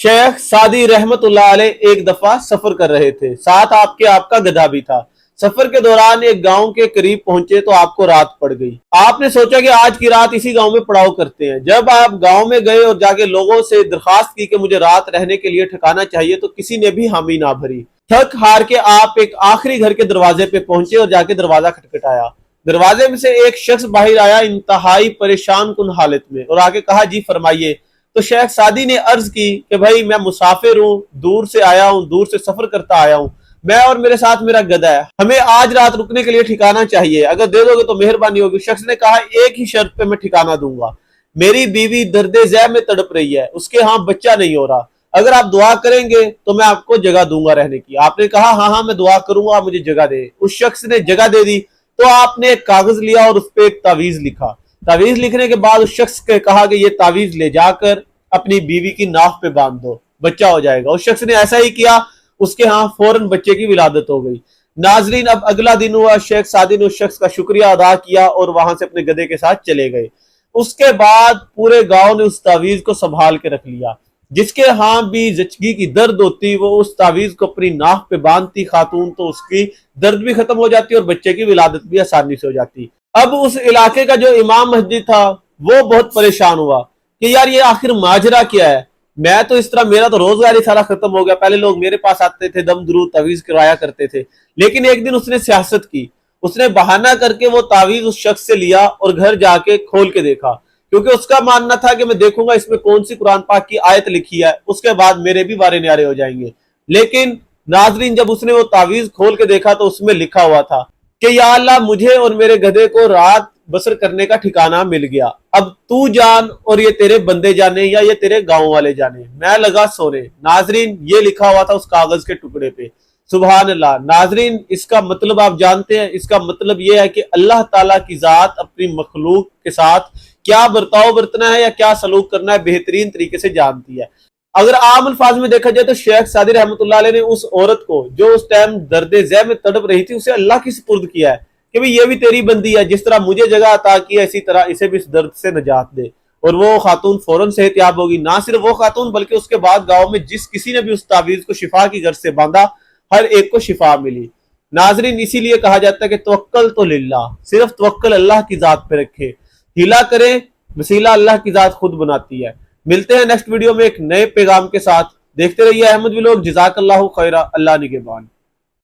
शेख सादी रहमतुल्लाह अलैह एक दफा सफर कर रहे थे, साथ आपका गधा भी था। सफर के दौरान एक गांव के करीब पहुंचे तो आपको रात पड़ गई। आपने सोचा कि आज की रात इसी गांव में पड़ाव करते हैं। जब आप गांव में गए और जाके लोगों से दरखास्त की कि मुझे रात रहने के लिए ठिकाना चाहिए, तो किसी ने भी हामी ना भरी। थक हार के आप एक आखिरी घर के दरवाजे पे पहुंचे और जाके दरवाजा खटखटाया। दरवाजे में से एक शख्स बाहर आया, इंतहाई परेशान कुन हालत में, और आके कहा, जी फरमाइए। तो शेख सादी ने अर्ज की कि भाई मैं मुसाफिर हूँ, दूर से आया हूँ, दूर से सफर करता आया हूँ। मैं और मेरे साथ मेरा गधा है, हमें आज रात रुकने के लिए ठिकाना चाहिए, अगर दे दोगे तो मेहरबानी होगी। शख्स ने कहा, एक ही शर्त पे मैं ठिकाना दूंगा। मेरी बीवी दर्दे ज़ैब में तड़प रही है, उसके यहाँ बच्चा नहीं हो रहा। अगर आप दुआ करेंगे तो मैं आपको जगह दूंगा रहने की। आपने कहा, हाँ हाँ मैं दुआ करूंगा, मुझे जगह दे। उस शख्स ने जगह दे दी। तो आपने एक कागज लिया और उस पर एक तावीज लिखा। तावीज लिखने के बाद उस शख्स के कहा कि ये तावीज ले जाकर अपनी बीवी की नाफ पे बांध दो, बच्चा हो जाएगा। उस शख्स ने ऐसा ही किया, उसके यहाँ फौरन बच्चे की विलादत हो गई। नाजरीन, अब अगला दिन हुआ, शेख सादी ने उस शख्स का शुक्रिया अदा किया और वहां से अपने गधे के साथ चले गए। उसके बाद पूरे गांव ने उस तावीज को संभाल के रख लिया। जिसके यहाँ भी जचगी की दर्द होती, वो उस तावीज को अपनी नाक पे बांधती खातून, तो उसकी दर्द भी खत्म हो जाती और बच्चे की विलादत भी आसानी से हो जाती। अब उस इलाके का जो इमाम मस्जिद था वो बहुत परेशान हुआ कि यार ये आखिर माजरा क्या है। मैं तो इस तरह, मेरा तो रोजगार ही सारा खत्म हो गया। पहले लोग मेरे पास आते थे, दम दुरूद तावीज करवाया करते थे, लेकिन एक दिन उसने सियासत की। उसने बहाना करके वो तावीज उस शख्स से लिया और घर जाके खोल के देखा, क्योंकि उसका मानना था कि मैं देखूंगा इसमें कौन सी कुरान पाक की आयत लिखी है, उसके बाद मेरे भी वारे न्यारे हो जाएंगे। लेकिन नाजरीन, जब उसने वो तावीज खोल के देखा तो उसमें लिखा हुआ था कि या अल्लाह, मुझे और मेरे गधे को रात बसर करने का ठिकाना मिल गया। अब तू जान और ये तेरे बंदे जाने या ये तेरे गांव वाले जाने, मैं लगा सोने। नाजरीन, ये लिखा हुआ था उस कागज के टुकड़े पे। सुभान अल्लाह। नाजरीन, इसका मतलब आप जानते हैं, इसका मतलब यह है कि अल्लाह ताला की जात अपनी मखलूक के साथ क्या बर्ताव बरतना है या क्या सलूक करना है बेहतरीन तरीके से जानती है। अगर आम अल्फाज में देखा जाए तो शेख सादी रहमतुल्लाह अलैह ने उस औरत को जो उस टाइम दर्द ज़ैब में तड़प रही थी, उसे अल्लाह की सुपुर्द किया है कि भाई ये भी तेरी बंदी है, जिस तरह मुझे जगह अता की है इसी तरह इसे भी इस दर्द से नजात दे। और वो खातून फौरन सेहतयाब होगी। ना सिर्फ वो खातून, बल्कि उसके बाद गांव में जिस किसी ने भी उस तावीज को शिफा की गर्ज से बांधा, हर एक को शिफा मिली। नाजरीन, इसीलिए कहा जाता है कि तवक्कल तो लिल्लाह, सिर्फ तवक्कल अल्लाह की जात पे रखे, हिला करें वसीला अल्लाह की जात खुद बनाती है। मिलते हैं नेक्स्ट वीडियो में एक नए पैगाम के साथ। देखते रहिए अहमद व्लॉग। जज़ाकल्लाहु खैरा। अल्लाह निगहबान।